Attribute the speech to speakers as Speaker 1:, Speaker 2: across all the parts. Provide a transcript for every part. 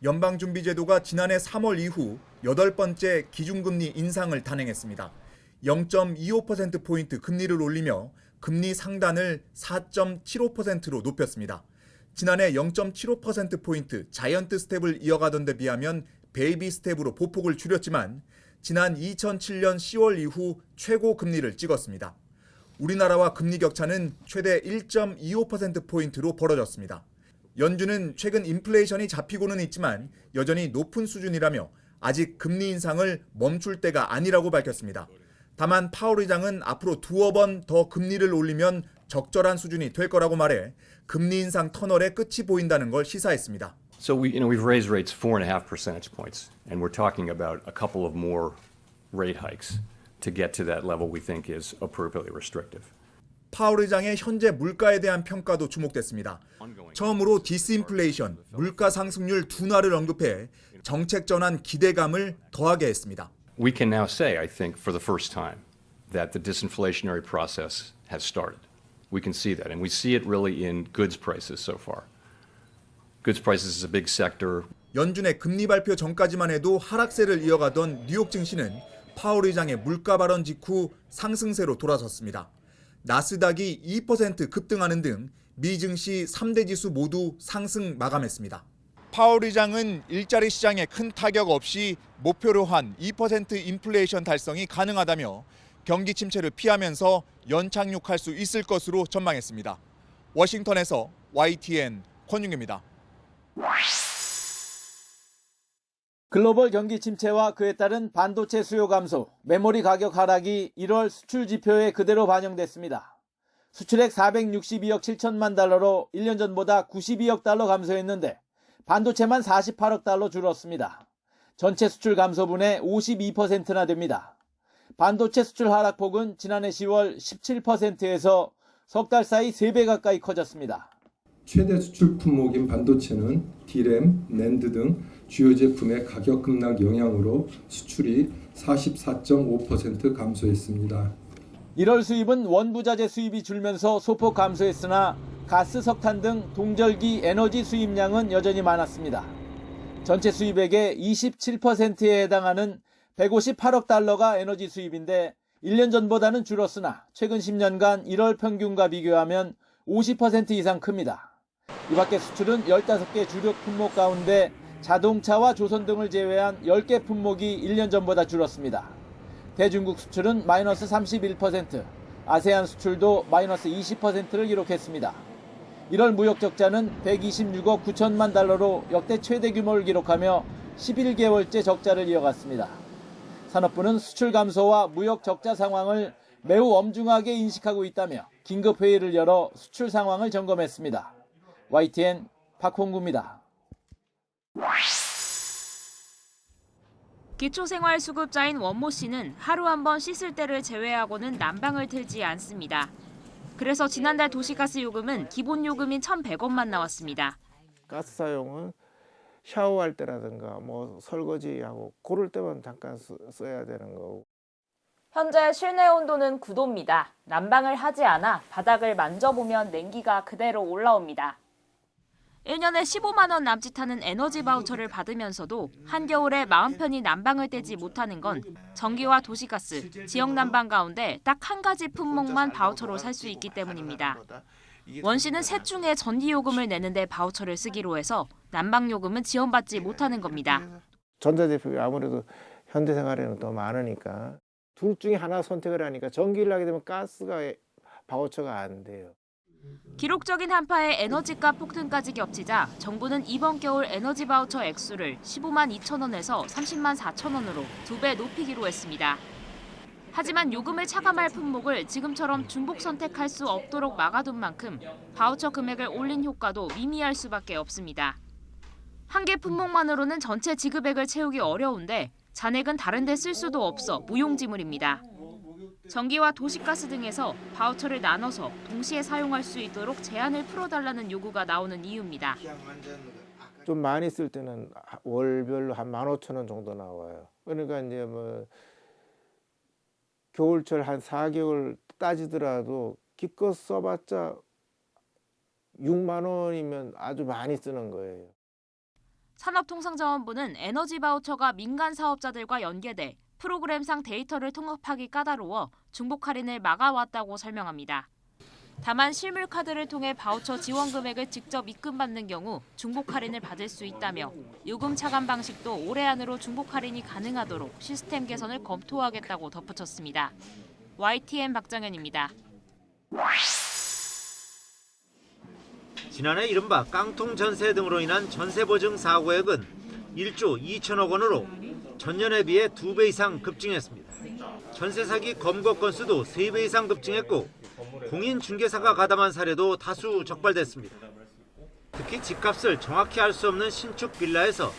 Speaker 1: 연방준비제도가 지난해 3월 이후 8번째 기준금리 인상을 단행했습니다. 0.25%포인트 금리를 올리며 금리 상단을 4.75%로 높였습니다. 지난해 0.75%포인트 자이언트 스텝을 이어가던 데 비하면 베이비 스텝으로 보폭을 줄였지만 지난 2007년 10월 이후 최고 금리를 찍었습니다. 우리나라와 금리 격차는 최대 1.25%포인트로 벌어졌습니다. 연준은 최근 인플레이션이 잡히고는 있지만 여전히 높은 수준이라며 아직 금리 인상을 멈출 때가 아니라고 밝혔습니다. 다만 파월 의장은 앞으로 두어 번 더 금리를 올리면 적절한 수준이 될 거라고 말해 금리 인상 터널의 끝이 보인다는 걸 시사했습니다.
Speaker 2: So we've raised rates 4.5 percentage points, and we're talking about a couple of more rate hikes to get to that level we think is appropriately restrictive.
Speaker 1: 파월 의장의 현재 물가에 대한 평가도 주목됐습니다. 처음으로 디스인플레이션, 물가 상승률 둔화를 언급해 정책 전환 기대감을 더하게 했습니다.
Speaker 2: We can now say, I think, for the first time, that the disinflationary process has started. We can see that, and we see it really in goods prices so far. Goods prices is a big sector.
Speaker 1: 연준의 금리 발표 전까지만 해도 하락세를 이어가던 뉴욕 증시는 파월 의장의 물가 발언 직후 상승세로 돌아섰습니다. 나스닥이 2% 급등하는 등 미 증시 3대 지수 모두 상승 마감했습니다. 파월 의장은 일자리 시장에 큰 타격 없이 목표로 한 2% 인플레이션 달성이 가능하다며 경기 침체를 피하면서 연착륙할 수 있을 것으로 전망했습니다. 워싱턴에서 YTN 권윤규입니다.
Speaker 3: 글로벌 경기 침체와 그에 따른 반도체 수요 감소, 메모리 가격 하락이 1월 수출 지표에 그대로 반영됐습니다. 수출액 462억 7천만 달러로 1년 전보다 92억 달러 감소했는데 반도체만 48억 달러 줄었습니다. 전체 수출 감소분의 52%나 됩니다. 반도체 수출 하락폭은 지난해 10월 17%에서 석 달 사이 3배 가까이 커졌습니다.
Speaker 4: 최대 수출 품목인 반도체는 D램, 낸드 등 주요 제품의 가격 급락 영향으로 수출이 44.5% 감소했습니다.
Speaker 3: 1월 수입은 원부자재 수입이 줄면서 소폭 감소했으나 가스, 석탄 등 동절기 에너지 수입량은 여전히 많았습니다. 전체 수입액의 27%에 해당하는 158억 달러가 에너지 수입인데 1년 전보다는 줄었으나 최근 10년간 1월 평균과 비교하면 50% 이상 큽니다. 이 밖에 수출은 15개 주력 품목 가운데 자동차와 조선 등을 제외한 10개 품목이 1년 전보다 줄었습니다. 대중국 수출은 마이너스 31%, 아세안 수출도 마이너스 20%를 기록했습니다. 1월 무역 적자는 126억 9천만 달러로 역대 최대 규모를 기록하며 11개월째 적자를 이어갔습니다. 산업부는 수출 감소와 무역 적자 상황을 매우 엄중하게 인식하고 있다며 긴급 회의를 열어 수출 상황을 점검했습니다. YTN 박홍구입니다.
Speaker 5: 기초생활수급자인 원모 씨는 하루 한 번 씻을 때를 제외하고는 난방을 틀지 않습니다. 그래서 지난달 도시가스 요금은 기본 요금인 1,100원만 나왔습니다.
Speaker 6: 가스 사용은 샤워할 때라든가 설거지하고 그럴 때만 잠깐 써야 되는 거고.
Speaker 7: 현재 실내 온도는 9도입니다. 난방을 하지 않아 바닥을 만져보면 냉기가 그대로 올라옵니다.
Speaker 5: 1년에 15만 원 남짓하는 에너지 바우처를 받으면서도 한겨울에 마음 편히 난방을 떼지 못하는 건 전기와 도시가스, 지역 난방 가운데 딱 한 가지 품목만 바우처로 살 수 있기 때문입니다. 원 씨는 셋 중에 전기요금을 내는데 바우처를 쓰기로 해서 난방요금은 지원받지 못하는 겁니다.
Speaker 6: 전자제품이 아무래도 현대생활에는 더 많으니까 둘 중에 하나 선택을 하니까 전기를 하게 되면 가스가 바우처가 안 돼요.
Speaker 5: 기록적인 한파에 에너지값 폭등까지 겹치자 정부는 이번 겨울 에너지 바우처 액수를 15만 2천 원에서 30만 4천 원으로 2배 높이기로 했습니다. 하지만 요금을 차감할 품목을 지금처럼 중복 선택할 수 없도록 막아둔 만큼 바우처 금액을 올린 효과도 미미할 수밖에 없습니다. 한 개 품목만으로는 전체 지급액을 채우기 어려운데 잔액은 다른 데 쓸 수도 없어 무용지물입니다. 전기와 도시가스 등에서 바우처를 나눠서 동시에 사용할 수 있도록 제한을 풀어달라는 요구가 나오는 이유입니다.
Speaker 6: 좀 많이 쓸 때는 월별로 한 15,000원 정도 나와요. 그러니까 이제 겨울철 한 4개월 따지더라도 기껏 써봤자 6만 원이면 아주 많이 쓰는 거예요.
Speaker 5: 산업통상자원부는 에너지 바우처가 민간 사업자들과 연계돼 프로그램상 데이터를 통합하기 까다로워 중복 할인을 막아왔다고 설명합니다. 다만 실물 카드를 통해 바우처 지원 금액을 직접 입금받는 경우 중복 할인을 받을 수 있다며 요금 차감 방식도 올해 안으로 중복 할인이 가능하도록 시스템 개선을 검토하겠다고 덧붙였습니다. YTN 박정현입니다.
Speaker 8: 지난해 이른바 깡통 전세 등으로 인한 전세 보증 사고액은 1조 2천억 원으로 전년에 비해 2배 이상 급증했습니다. 전세 사기 검거 건수도 3배 이상 급증했고 공인중개사가 가담한 사례도 다수 적발됐습니다. 특히 집값을 정확히 알 수 없는 신축 빌라에서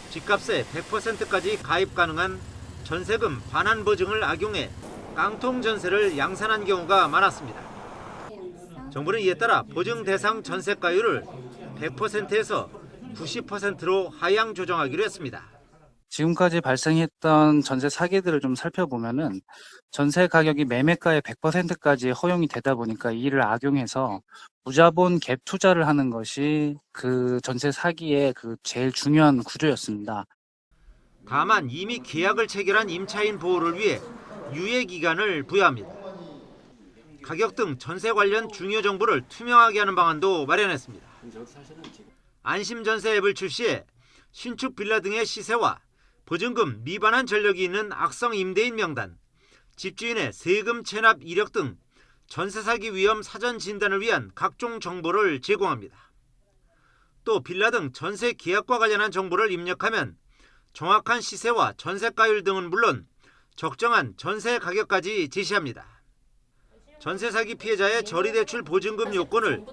Speaker 8: 집값의 100%까지 가입 가능한 전세금 반환 보증을 악용해 깡통 전세를 양산한 경우가 많았습니다. 정부는 이에 따라 보증 대상 전세가율을 100%에서 90%로 하향 조정하기로 했습니다.
Speaker 9: 지금까지 발생했던 전세 사기들을 좀 살펴보면은 전세 가격이 매매가의 100%까지 허용이 되다 보니까 이를 악용해서 무자본 갭 투자를 하는 것이 그 전세 사기의 그 제일 중요한 구조였습니다.
Speaker 8: 다만 이미 계약을 체결한 임차인 보호를 위해 유예 기간을 부여합니다. 가격 등 전세 관련 중요 정보를 투명하게 하는 방안도 마련했습니다. 안심전세 앱을 출시해 신축 빌라 등의 시세와 보증금 미반환 전력이 있는 악성 임대인 명단, 집주인의 세금 체납 이력 등 전세 사기 위험 사전 진단을 위한 각종 정보를 제공합니다. 또 빌라 등 전세 계약과 관련한 정보를 입력하면 정확한 시세와 전세가율 등은 물론 적정한 전세 가격까지 제시합니다. 전세 사기 피해자의 저리대출 보증금 요건을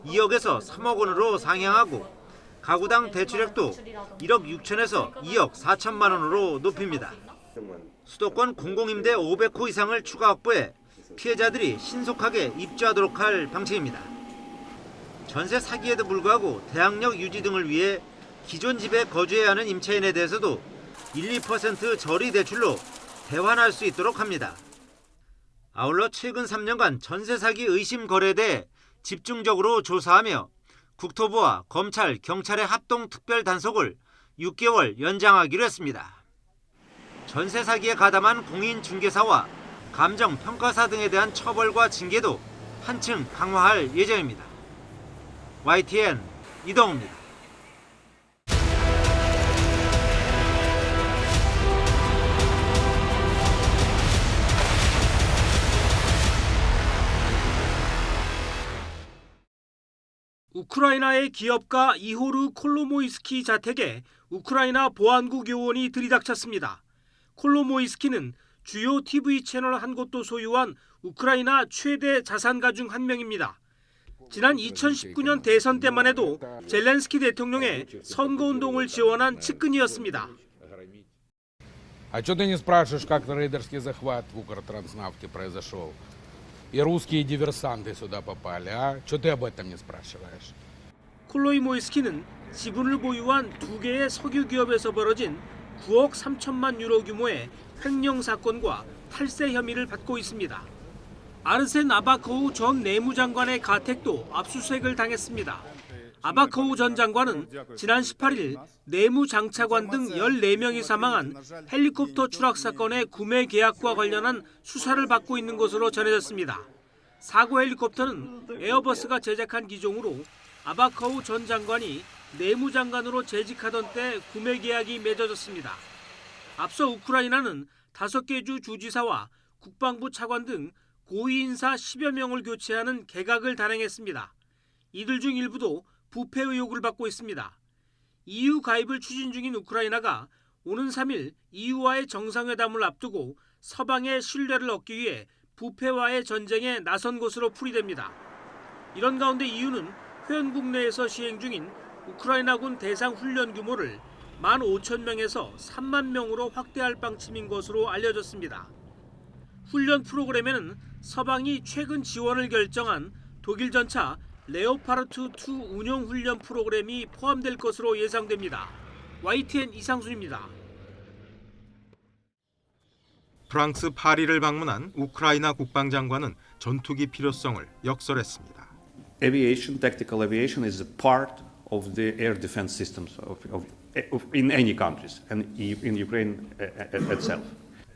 Speaker 8: 2억에서 3억 원으로 상향하고 가구당 대출액도 1억 6천에서 2억 4천만 원으로 높입니다. 수도권 공공임대 500호 이상을 추가 확보해 피해자들이 신속하게 입주하도록 할 방침입니다. 전세 사기에도 불구하고 대항력 유지 등을 위해 기존 집에 거주해야 하는 임차인에 대해서도 1~2% 저리 대출로 대환할 수 있도록 합니다. 아울러 최근 3년간 전세 사기 의심 거래에 대해 집중적으로 조사하며 국토부와 검찰, 경찰의 합동 특별 단속을 6개월 연장하기로 했습니다. 전세 사기에 가담한 공인중개사와 감정평가사 등에 대한 처벌과 징계도 한층 강화할 예정입니다. YTN 이동우입니다.
Speaker 10: 우크라이나의 기업가 이호르 콜로모이스키 자택에 우크라이나 보안국 요원이 들이닥쳤습니다. 콜로모이스키는 주요 TV 채널 한 곳도 소유한 우크라이나 최대 자산가 중 한 명입니다. 지난 2019년 대선 때만 해도 젤렌스키 대통령의 선거운동을 지원한 측근이었습니다.
Speaker 11: А что ты не спрашиваешь, как рейдерский захват в Укртранснафте произошел? И русские диверсанты сюда попали, а? Что ты об этом не спрашиваешь?
Speaker 10: 콜로모이스키는 지분을 보유한 2개의 석유 기업에서 벌어진 9억 3천만 유로 규모의 횡령 사건과 탈세 혐의를 받고 있습니다. 아르센 아바코우 전 내무장관의 가택도 압수수색을 당했습니다. 아바코우 전 장관은 지난 18일 내무장차관 등 14명이 사망한 헬리콥터 추락 사건의 구매 계약과 관련한 수사를 받고 있는 것으로 전해졌습니다. 사고 헬리콥터는 에어버스가 제작한 기종으로 아바코우 전 장관이 내무장관으로 재직하던 때 구매 계약이 맺어졌습니다. 앞서 우크라이나는 5개 주 주지사와 국방부 차관 등 고위 인사 10여 명을 교체하는 개각을 단행했습니다. 이들 중 일부도 부패 의혹을 받고 있습니다. EU 가입을 추진 중인 우크라이나가 오는 3일 EU와의 정상회담을 앞두고 서방의 신뢰를 얻기 위해 부패와의 전쟁에 나선 것으로 풀이됩니다. 이런 가운데 EU는 회원국 내에서 시행 중인 우크라이나군 대상 훈련 규모를 15,000명에서 3만 명으로 확대할 방침인 것으로 알려졌습니다. 훈련 프로그램에는 서방이 최근 지원을 결정한 독일 전차 레오파르트2 운용 훈련 프로그램이 포함될 것으로 예상됩니다. YTN 이상순입니다.
Speaker 12: 프랑스 파리를 방문한 우크라이나 국방장관은 전투기 필요성을 역설했습니다.
Speaker 13: Aviation, tactical aviation is a part of the air defense systems in any countries and in Ukraine itself.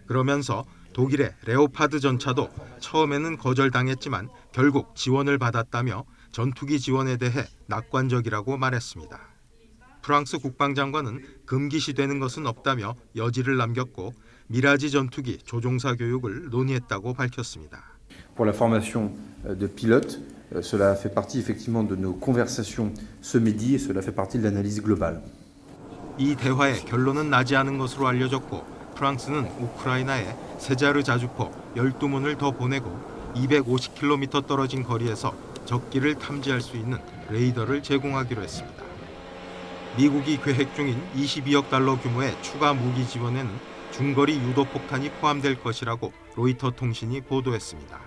Speaker 12: 그러면서 독일의 레오파드 전차도 처음에는 거절당했지만 결국 지원을 받았다며 전투기 지원에 대해 낙관적이라고 말했습니다. 프랑스 국방장관은 금기시되는 것은 없다며 여지를 남겼고 미라지 전투기 조종사 교육을 논의했다고 밝혔습니다.
Speaker 14: Pour la formation de pilotes, cela fait partie effectivement de nos conversations ce midi et cela fait partie de l'analyse globale.
Speaker 12: 이 대화의 결론은 나지 않은 것으로 알려졌고 프랑스는 우크라이나에 세자르 자주포 12문을 더 보내고 250km 떨어진 거리에서 적기를 탐지할 수 있는 레이더를 제공하기로 했습니다. 미국이 계획 중인 22억 달러 규모의 추가 무기 지원에는 중거리 유도폭탄이 포함될 것이라고 로이터 통신이 보도했습니다.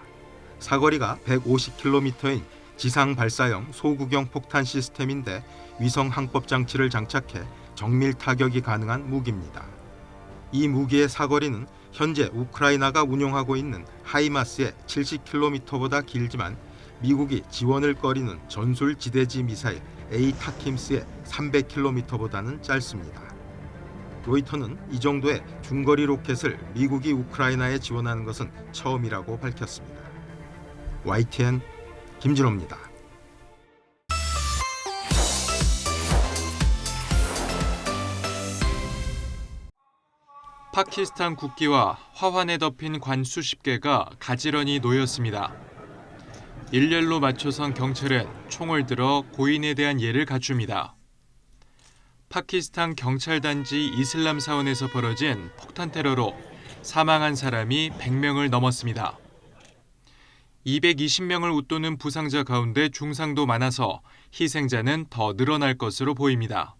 Speaker 12: 사거리가 150km인 지상 발사형 소구경 폭탄 시스템인데 위성 항법 장치를 장착해 정밀 타격이 가능한 무기입니다. 이 무기의 사거리는 현재 우크라이나가 운용하고 있는 하이마스의 70km보다 길지만 미국이 지원을 꺼리는 전술 지대지 미사일 에이타킴스의 300km보다는 짧습니다. 로이터는 이 정도의 중거리 로켓을 미국이 우크라이나에 지원하는 것은 처음이라고 밝혔습니다. YTN 김진호입니다.
Speaker 15: 파키스탄 국기와 화환에 덮인 관 수십 개가 가지런히 놓였습니다. 일렬로 맞춰선 경찰은 총을 들어 고인에 대한 예를 갖춥니다. 파키스탄 경찰단지 이슬람 사원에서 벌어진 폭탄 테러로 사망한 사람이 100명을 넘었습니다. 220명을 웃도는 부상자 가운데 중상도 많아서 희생자는 더 늘어날 것으로 보입니다.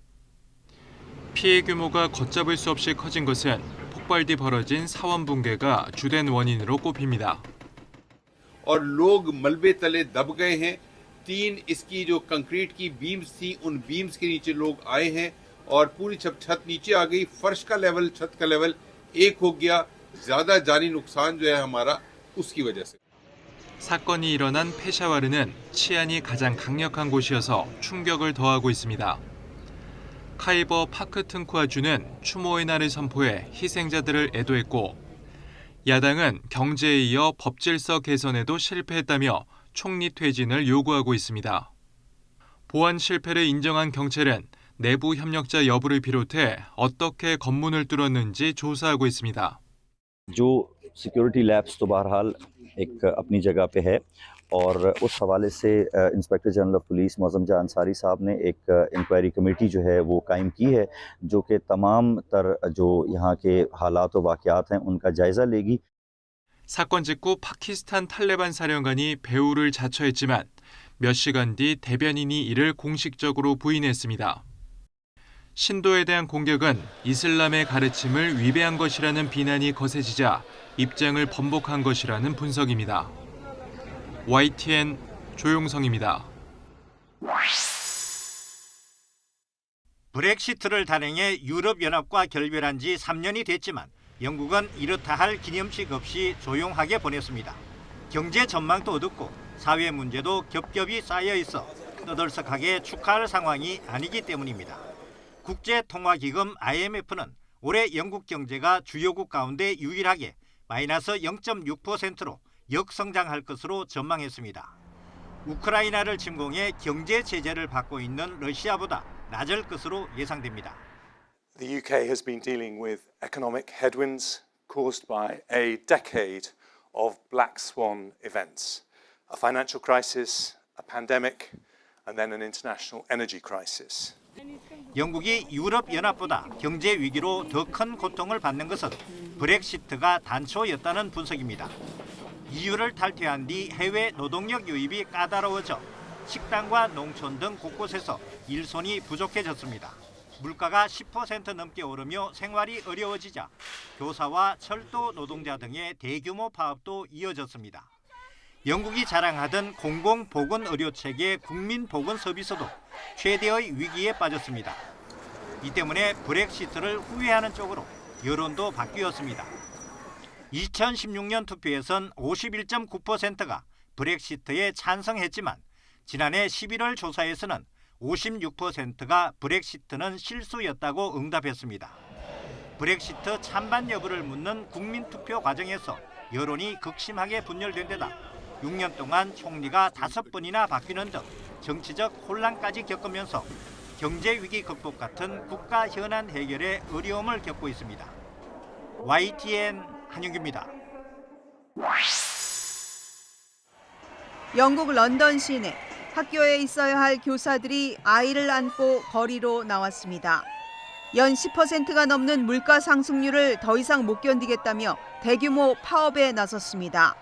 Speaker 15: 피해 규모가 걷잡을 수 없이 커진 것은 폭발 뒤 벌어진 사원 붕괴가 주된 원인으로 꼽힙니다.
Speaker 16: और लोग मलबे तले दब गए हैं। 3 इसकी जो कंक्रीट की बीम्स थी उन बीम्स के नीचे लोग आए हैं और पूरी छत नीचे आ गई। फर्श का लेवल छत का लेवल एक हो गया। ज्यादा जानी नुकसान जो है हमारा उसकी वजह से।
Speaker 15: 사건이 일어난 페샤와르는 치안이 가장 강력한 곳이어서 충격을 더하고 있습니다. 카이버 파크튼쿠아주는 추모의 날을 선포해 희생자들을 애도했고 야당은 경제에 이어 법질서 개선에도 실패했다며 총리 퇴진을 요구하고 있습니다. 보안 실패를 인정한 경찰은 내부 협력자 여부를 비롯해 어떻게 검문을 뚫었는지 조사하고 있습니다.
Speaker 17: जो सिक्योरिटी लैब्स तो बहरहाल एक अपनी जगह पे है और उस हवाले से inspector general of police Mauzam जहां अंसारी साहब ने एक इंक्वायरी कमेटी जो है वो कायम की है जो कि तमाम तर जो यहाँ के हालात व वाक़यात हैं उनका जायज़ा लेगी.
Speaker 15: 사건 직후 파키스탄 탈레반 사령관이 배후를 자처했지만 몇 시간 뒤 대변인이 이를 공식적으로 부인했습니다. 신도에 대한 공격은 이슬람의 가르침을 위배한 것이라는 비난이 거세지자 입장을 번복한 것이라는 분석입니다. YTN 조용성입니다.
Speaker 8: 브렉시트를 단행해 유럽연합과 결별한 지 3년이 됐지만 영국은 이렇다 할 기념식 없이 조용하게 보냈습니다. 경제 전망도 어둡고 사회 문제도 겹겹이 쌓여 있어 떠들썩하게 축하할 상황이 아니기 때문입니다. 국제통화기금 IMF는 올해 영국 경제가 주요국 가운데 유일하게 마이너스 0.6%로 역성장할 것으로 전망했습니다. 우크라이나를 침공해 경제 제재를 받고 있는 러시아보다 낮을 것으로 예상됩니다.
Speaker 18: The UK has been dealing with economic headwinds caused by a decade of black swan events, a financial crisis, a pandemic, and then an international energy crisis.
Speaker 8: 영국이 유럽연합보다 경제 위기로 더 큰 고통을 받는 것은 브렉시트가 단초였다는 분석입니다. EU를 탈퇴한 뒤 해외 노동력 유입이 까다로워져 식당과 농촌 등 곳곳에서 일손이 부족해졌습니다. 물가가 10% 넘게 오르며 생활이 어려워지자 교사와 철도 노동자 등의 대규모 파업도 이어졌습니다. 영국이 자랑하던 공공보건의료체계 국민보건서비스도 최대의 위기에 빠졌습니다. 이 때문에 브렉시트를 후회하는 쪽으로 여론도 바뀌었습니다. 2016년 투표에선 51.9%가 브렉시트에 찬성했지만 지난해 11월 조사에서는
Speaker 19: 56%가 브렉시트는 실수였다고 응답했습니다. 브렉시트 찬반 여부를 묻는 국민투표 과정에서 여론이 극심하게 분열된 데다 6년 동안 총리가 5번이나 바뀌는 등 정치적 혼란까지 겪으면서 경제 위기 극복 같은 국가 현안 해결에 어려움을 겪고 있습니다. YTN 한윤규입니다.
Speaker 20: 영국 런던 시내 학교에 있어야 할 교사들이 아이를 안고 거리로 나왔습니다. 연 10%가 넘는 물가 상승률을 더 이상 못 견디겠다며 대규모 파업에 나섰습니다.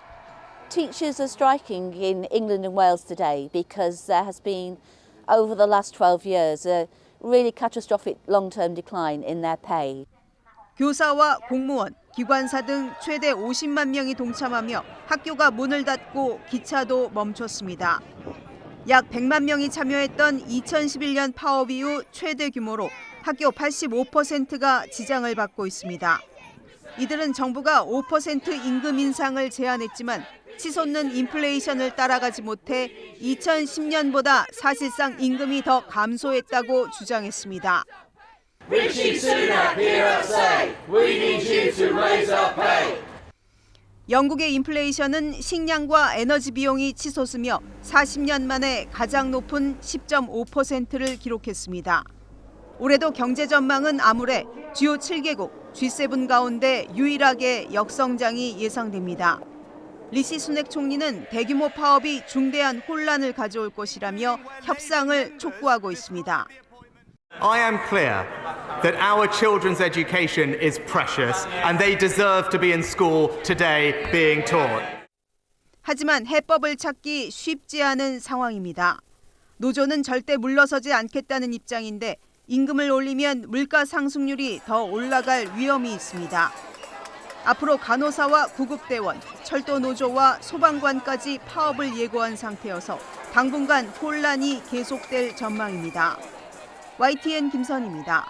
Speaker 21: Teachers are striking in England and Wales today because there has been, over the last 12 years, a really catastrophic long-term decline in their pay.
Speaker 20: 교사와 공무원, 기관사 등 최대 50만 명이 동참하며 학교가 문을 닫고 기차도 멈췄습니다. 약 100만 명이 참여했던 2011년 파업 이후 최대 규모로 학교 85%가 지장을 받고 있습니다. 이들은 정부가 5% 임금 인상을 제안했지만 치솟는 인플레이션을 따라가지 못해 2010년보다 사실상 임금이 더 감소했다고 주장했습니다.
Speaker 22: Rishi Sunak, hear us say, we need you to raise our pay.
Speaker 20: 영국의 인플레이션은 식량과 에너지 비용이 치솟으며 40년 만에 가장 높은 10.5%를 기록했습니다. 올해도 경제 전망은 암울해 주요 7개국 G7 가운데 유일하게 역성장이 예상됩니다. 리시 수넥 총리는 대규모 파업이 중대한 혼란을 가져올 것이라며 협상을 촉구하고 있습니다.
Speaker 23: I am clear that our children's education is precious and they deserve to be in school today being taught.
Speaker 20: 하지만 해법을 찾기 쉽지 않은 상황입니다. 노조는 절대 물러서지 않겠다는 입장인데 임금을 올리면 물가 상승률이 더 올라갈 위험이 있습니다. 앞으로 간호사와 구급대원, 철도노조와 소방관까지 파업을 예고한 상태여서 당분간 혼란이 계속될 전망입니다. YTN 김선입니다.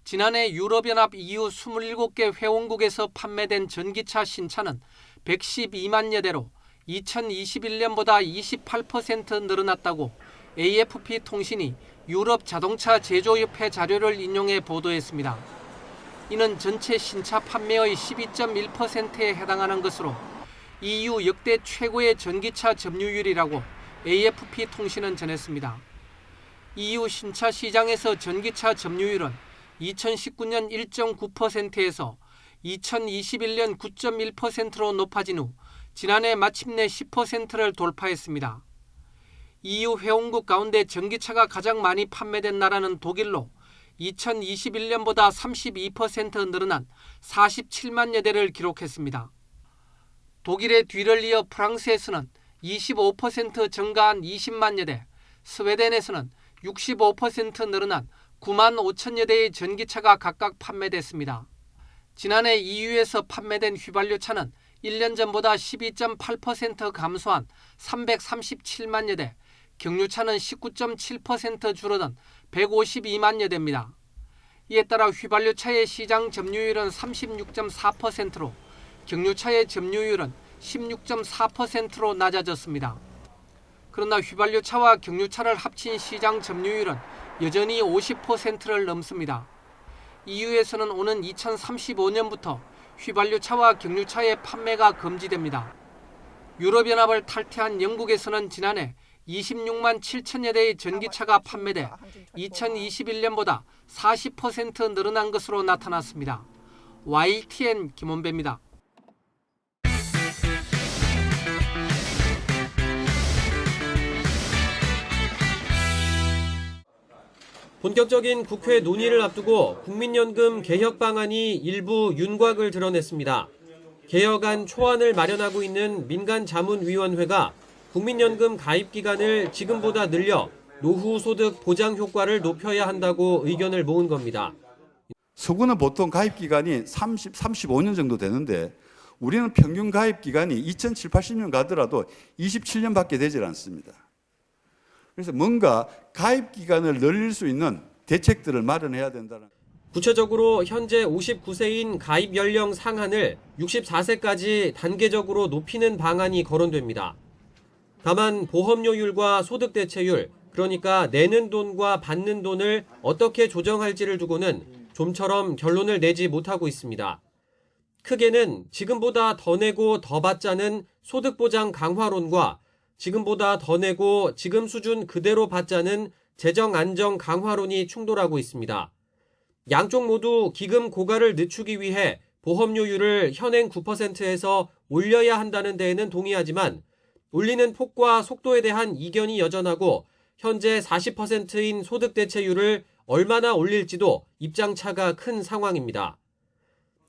Speaker 10: 지난해 유럽연합 EU 27개 회원국에서 판매된 전기차 신차는 112만여 대로 2021년보다 28% 늘어났다고 AFP 통신이 유럽 자동차 제조협회 자료를 인용해 보도했습니다. 이는 전체 신차 판매의 12.1%에 해당하는 것으로 EU 역대 최고의 전기차 점유율이라고 AFP 통신은 전했습니다. EU 신차 시장에서 전기차 점유율은 2019년 1.9%에서 2021년 9.1%로 높아진 후 지난해 마침내 10%를 돌파했습니다. EU 회원국 가운데 전기차가 가장 많이 판매된 나라는 독일로 2021년보다 32% 늘어난 47만여 대를 기록했습니다. 독일의 뒤를 이어 프랑스에서는 25% 증가한 20만여 대, 스웨덴에서는 65% 늘어난 9만 5천여 대의 전기차가 각각 판매됐습니다. 지난해 EU에서 판매된 휘발유차는 1년 전보다 12.8% 감소한 337만여 대, 경유차는 19.7% 줄어든 152만여 대입니다. 이에 따라 휘발유차의 시장 점유율은 36.4%로 경유차의 점유율은 16.4%로 낮아졌습니다. 그러나 휘발유차와 경유차를 합친 시장 점유율은 여전히 50%를 넘습니다. EU에서는 오는 2035년부터 휘발유차와 경유차의 판매가 금지됩니다. 유럽연합을 탈퇴한 영국에서는 지난해 26만 7천여 대의 전기차가 판매돼 2021년보다 40% 늘어난 것으로 나타났습니다. YTN 김원배입니다.
Speaker 24: 본격적인 국회 논의를 앞두고 국민연금 개혁 방안이 일부 윤곽을 드러냈습니다. 개혁안 초안을 마련하고 있는 민간자문위원회가 국민연금 가입 기간을 지금보다 늘려 노후 소득 보장 효과를 높여야 한다고 의견을 모은 겁니다.
Speaker 25: 서구는 보통 가입 기간이 35년 정도 되는데 우리는 평균 가입 기간이 2007, 80년 가더라도 27년밖에 되질 않습니다. 그래서 뭔가 가입 기간을 늘릴 수 있는 대책들을 마련해야 된다는.
Speaker 24: 구체적으로 현재 59세인 가입 연령 상한을 64세까지 단계적으로 높이는 방안이 거론됩니다. 다만 보험료율과 소득대체율, 그러니까 내는 돈과 받는 돈을 어떻게 조정할지를 두고는 좀처럼 결론을 내지 못하고 있습니다. 크게는 지금보다 더 내고 더 받자는 소득보장 강화론과 지금보다 더 내고 지금 수준 그대로 받자는 재정 안정 강화론이 충돌하고 있습니다. 양쪽 모두 기금 고갈을 늦추기 위해 보험료율을 현행 9%에서 올려야 한다는 데에는 동의하지만 올리는 폭과 속도에 대한 이견이 여전하고 현재 40%인 소득대체율을 얼마나 올릴지도 입장차가 큰 상황입니다.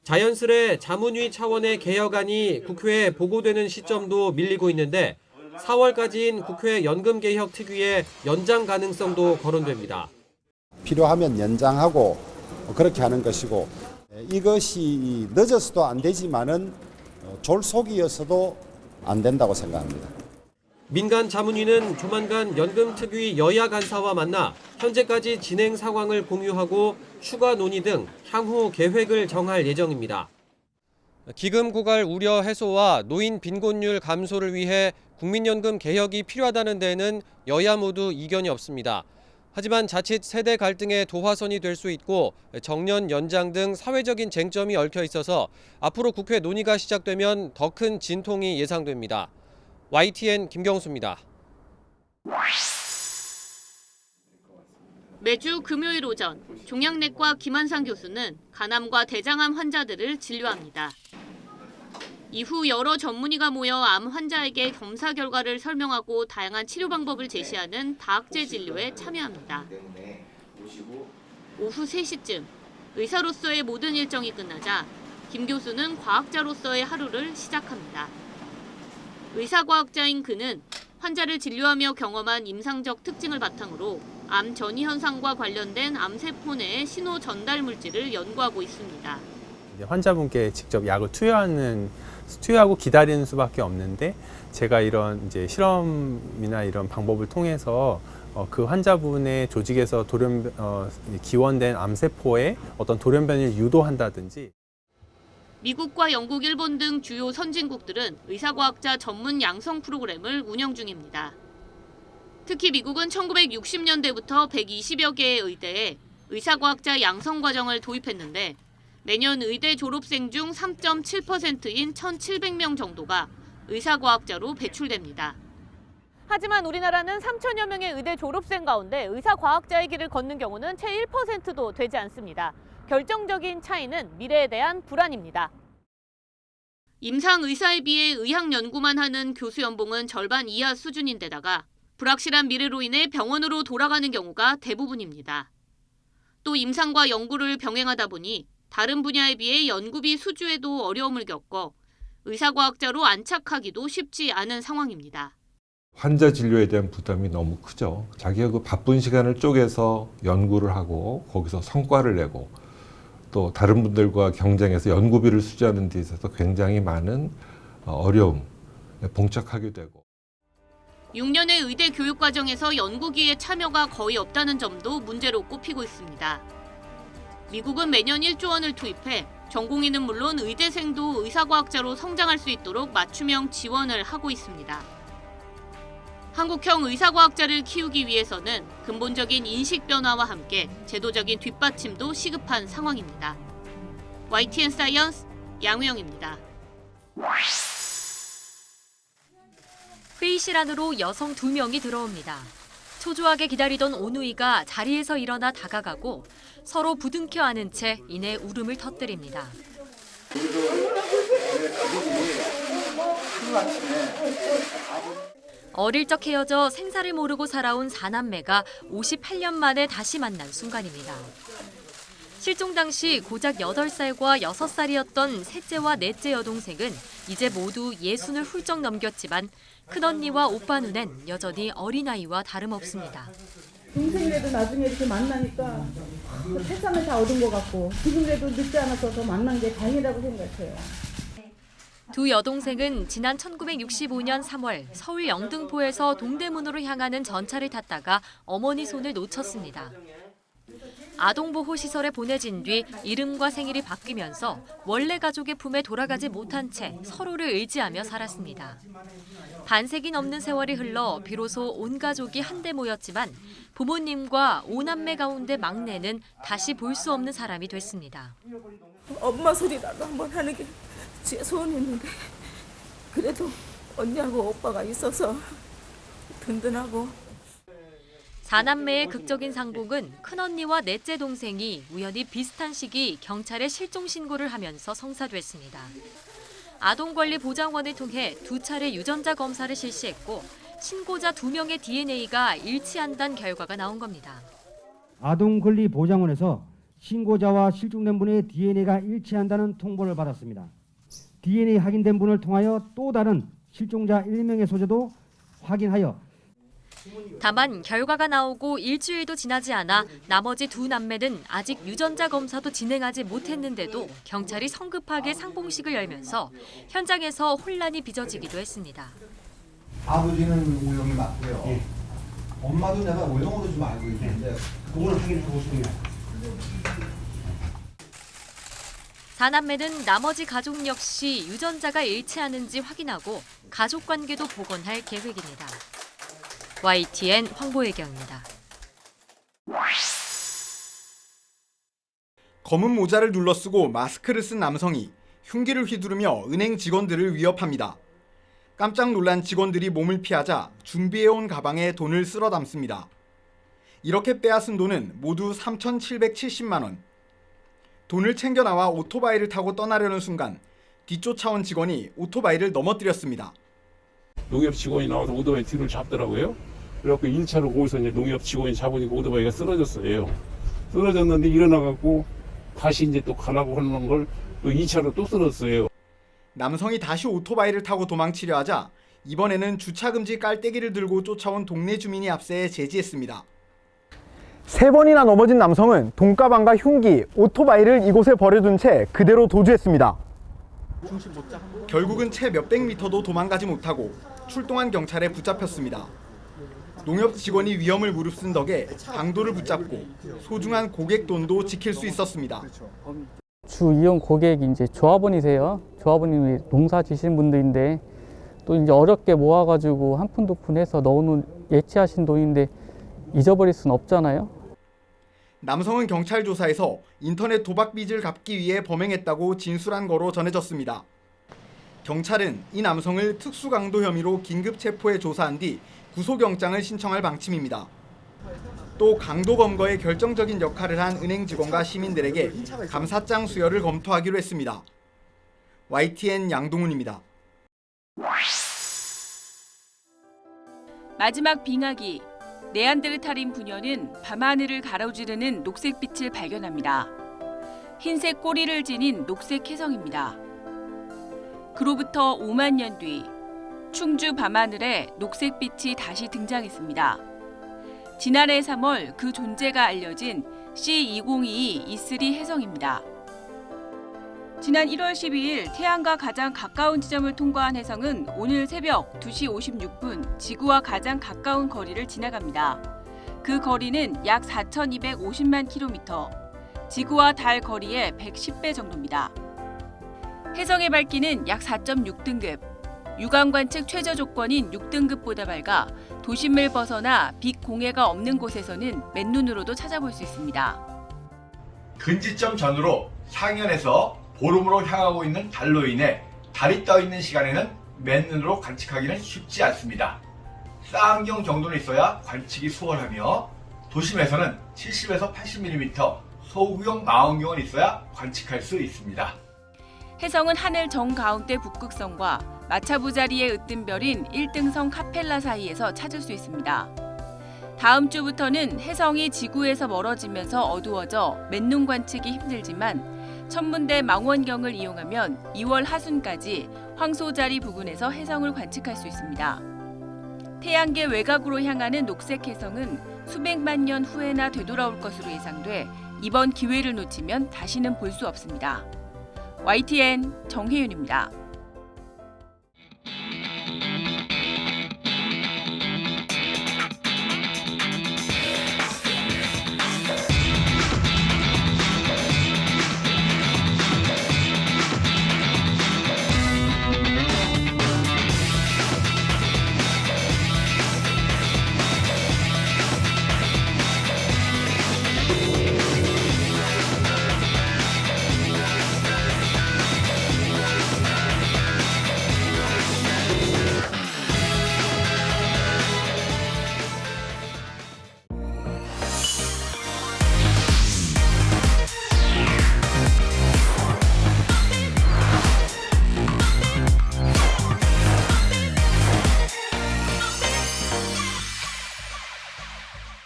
Speaker 24: 자연스레 자문위 차원의 개혁안이 국회에 보고되는 시점도 밀리고 있는데 4월까지인 국회 연금개혁 특위의 연장 가능성도 거론됩니다.
Speaker 1: 필요하면 연장하고 그렇게 하는 것이고 이것이 늦어서도 안 되지만은 졸속이어서도 안 된다고 생각합니다.
Speaker 24: 민간 자문위는 조만간 연금특위 여야 간사와 만나 현재까지 진행 상황을 공유하고 추가 논의 등 향후 계획을 정할 예정입니다. 기금 고갈 우려 해소와 노인 빈곤율 감소를 위해 국민연금 개혁이 필요하다는 데에는 여야 모두 이견이 없습니다. 하지만 자칫 세대 갈등의 도화선이 될 수 있고 정년 연장 등 사회적인 쟁점이 얽혀 있어서 앞으로 국회 논의가 시작되면 더 큰 진통이 예상됩니다. YTN 김경수입니다.
Speaker 5: 매주 금요일 오전 종양내과 김한상 교수는 간암과 대장암 환자들을 진료합니다. 이후 여러 전문의가 모여 암 환자에게 검사 결과를 설명하고 다양한 치료 방법을 제시하는 다학제 진료에 참여합니다. 오후 3시쯤 의사로서의 모든 일정이 끝나자 김 교수는 과학자로서의 하루를 시작합니다. 의사과학자인 그는 환자를 진료하며 경험한 임상적 특징을 바탕으로 암 전이 현상과 관련된 암세포 내의 신호 전달 물질을 연구하고 있습니다.
Speaker 2: 환자분께 직접 약을 투여하고 기다리는 수밖에 없는데 제가 이런 이제 실험이나 이런 방법을 통해서 그 환자분의 조직에서 기원된 암세포의 어떤 돌연변이를 유도한다든지.
Speaker 5: 미국과 영국, 일본 등 주요 선진국들은 의사과학자 전문 양성 프로그램을 운영 중입니다. 특히 미국은 1960년대부터 120여 개의 의대에 의사과학자 양성 과정을 도입했는데 매년 의대 졸업생 중 3.7%인 1,700명 정도가 의사과학자로 배출됩니다.
Speaker 3: 하지만 우리나라는 3천여 명의 의대 졸업생 가운데 의사과학자의 길을 걷는 경우는 채 1%도 되지 않습니다. 결정적인 차이는 미래에 대한 불안입니다.
Speaker 5: 임상 의사에 비해 의학 연구만 하는 교수 연봉은 절반 이하 수준인데다가 불확실한 미래로 인해 병원으로 돌아가는 경우가 대부분입니다. 또 임상과 연구를 병행하다 보니 다른 분야에 비해 연구비 수주에도 어려움을 겪어 의사과학자로 안착하기도 쉽지 않은 상황입니다.
Speaker 4: 환자 진료에 대한 부담이 너무 크죠. 자기가 그 바쁜 시간을 쪼개서 연구를 하고 거기서 성과를 내고 또 다른 분들과 경쟁해서 연구비를 수주하는 데 있어서 굉장히 많은 어려움, 봉착하게 되고.
Speaker 5: 6년의 의대 교육 과정에서 연구기에 참여가 거의 없다는 점도 문제로 꼽히고 있습니다. 미국은 매년 1조 원을 투입해 전공의는 물론 의대생도 의사과학자로 성장할 수 있도록 맞춤형 지원을 하고 있습니다. 한국형 의사과학자를 키우기 위해서는 근본적인 인식 변화와 함께 제도적인 뒷받침도 시급한 상황입니다. YTN 사이언스 양우영입니다.
Speaker 7: 회의실 안으로 여성 2명이 들어옵니다. 초조하게 기다리던 오누이가 자리에서 일어나 다가가고 서로 부둥켜 안은 채 이내 울음을 터뜨립니다. 어릴 적 헤어져 생사를 모르고 살아온 4남매가 58년 만에 다시 만난 순간입니다. 실종 당시 고작 8살과 6살이었던 셋째와 넷째 여동생은 이제 모두 60을 훌쩍 넘겼지만 큰언니와 오빠 눈엔 여전히 어린아이와 다름없습니다.
Speaker 26: 동생이라도 나중에 이렇게 만나니까 세상을 다 얻은 것 같고 지금이라도 늦지 않아서 더 만난 게 다행이라고 생각해요.
Speaker 7: 두 여동생은 지난 1965년 3월 서울 영등포에서 동대문으로 향하는 전차를 탔다가 어머니 손을 놓쳤습니다. 아동보호시설에 보내진 뒤 이름과 생일이 바뀌면서 원래 가족의 품에 돌아가지 못한 채 서로를 의지하며 살았습니다. 반세기 넘는 세월이 흘러 비로소 온 가족이 한데 모였지만 부모님과 5남매 가운데 막내는 다시 볼 수 없는 사람이 됐습니다.
Speaker 6: 엄마 소리라도 한번 하는 게 제 소원이었는데 그래도 언니하고 오빠가 있어서 든든하고.
Speaker 7: 4남매의 극적인 상봉은 큰언니와 넷째 동생이 우연히 비슷한 시기 경찰에 실종 신고를 하면서 성사됐습니다. 아동권리보장원을 통해 2차례 유전자 검사를 실시했고 신고자 2명의 DNA가 일치한다는 결과가 나온 겁니다.
Speaker 9: 아동권리보장원에서 신고자와 실종된 분의 DNA가 일치한다는 통보를 받았습니다. DNA 확인된 분을 통하여 또 다른 실종자 1명의 소재도 확인하여
Speaker 7: 다만 결과가 나오고 일주일도 지나지 않아 나머지 2남매는 아직 유전자 검사도 진행하지 못했는데도 경찰이 성급하게 상봉식을 열면서 현장에서 혼란이 빚어지기도 했습니다.
Speaker 11: 아버지는 오영이 맞고요. 예. 엄마도 내가 오영으로 좀 알고 있는데 그걸 확인하고 싶네요.
Speaker 7: 4남매는 나머지 가족 역시 유전자가 일치하는지 확인하고 가족관계도 복원할 계획입니다. YTN 황보혜경입니다.
Speaker 12: 검은 모자를 눌러쓰고 마스크를 쓴 남성이 흉기를 휘두르며 은행 직원들을 위협합니다. 깜짝 놀란 직원들이 몸을 피하자 준비해온 가방에 돈을 쓸어 담습니다. 이렇게 빼앗은 돈은 모두 3,770만 원. 돈을 챙겨 나와 오토바이를 타고 떠나려는 순간 뒤쫓아온 직원이 오토바이를 넘어뜨렸습니다.
Speaker 13: 농협 직원이 나와서 오토바이 뒤를 잡더라고요. 그래갖고 1차로 거기서 이제 농협 직원이 잡으니까 오토바이가 쓰러졌어요. 쓰러졌는데 일어나갖고 다시 이제 또 가라고 하는 걸 또 2차로 또 쓰러졌어요.
Speaker 12: 남성이 다시 오토바이를 타고 도망치려 하자 이번에는 주차금지 깔때기를 들고 쫓아온 동네 주민이 앞세 제지했습니다.
Speaker 14: 3번이나 넘어진 남성은 돈가방과 흉기, 오토바이를 이곳에 버려둔 채 그대로 도주했습니다.
Speaker 12: 결국은 채 몇백 미터도 도망가지 못하고 출동한 경찰에 붙잡혔습니다. 농협 직원이 위험을 무릅쓴 덕에 강도를 붙잡고 소중한 고객 돈도 지킬 수 있었습니다.
Speaker 27: 주 이용 고객이 이제 조합원이세요. 조합원이 농사 지시는 분들인데 또 이제 어렵게 모아가지고 한 푼 두 푼 해서 넣어놓은 예치하신 돈인데 잊어버릴 순 없잖아요.
Speaker 12: 남성은 경찰 조사에서 인터넷 도박 빚을 갚기 위해 범행했다고 진술한 거로 전해졌습니다. 경찰은 이 남성을 특수강도 혐의로 긴급 체포해 조사한 뒤 구속영장을 신청할 방침입니다. 또 강도 검거에 결정적인 역할을 한 은행 직원과 시민들에게 감사장 수여를 검토하기로 했습니다. YTN 양동훈입니다.
Speaker 28: 마지막 빙하기. 네안데르탈인 부녀는 밤하늘을 가로지르는 녹색빛을 발견합니다. 흰색 꼬리를 지닌 녹색 혜성입니다. 그로부터 5만 년 뒤 충주 밤하늘에 녹색빛이 다시 등장했습니다. 지난해 3월 그 존재가 알려진 C2022 E3 혜성입니다. 지난 1월 12일 태양과 가장 가까운 지점을 통과한 혜성은 오늘 새벽 2시 56분 지구와 가장 가까운 거리를 지나갑니다. 그 거리는 약 4,250만 킬로미터, 지구와 달 거리의 110배 정도입니다. 혜성의 밝기는 약 4.6등급, 육안 관측 최저 조건인 6등급보다 밝아 도심을 벗어나 빛 공해가 없는 곳에서는 맨눈으로도 찾아볼 수 있습니다.
Speaker 29: 근지점 전후로 상현에서 보름으로 향하고 있는 달로 인해 달이 떠 있는 시간에는 맨눈으로 관측하기는 쉽지 않습니다. 쌍안경 정도는 있어야 관측이 수월하며 도심에서는 70에서 80mm, 소구경 망원경은 있어야 관측할 수 있습니다.
Speaker 28: 혜성은 하늘 정가운데 북극성과 마차부 자리의 으뜸 별인 1등성 카펠라 사이에서 찾을 수 있습니다. 다음 주부터는 혜성이 지구에서 멀어지면서 어두워져 맨눈 관측이 힘들지만 천문대 망원경을 이용하면 2월 하순까지 황소자리 부근에서 혜성을 관측할 수 있습니다. 태양계 외곽으로 향하는 녹색 혜성은 수백만 년 후에나 되돌아올 것으로 예상돼 이번 기회를 놓치면 다시는 볼 수 없습니다. YTN 정혜윤입니다.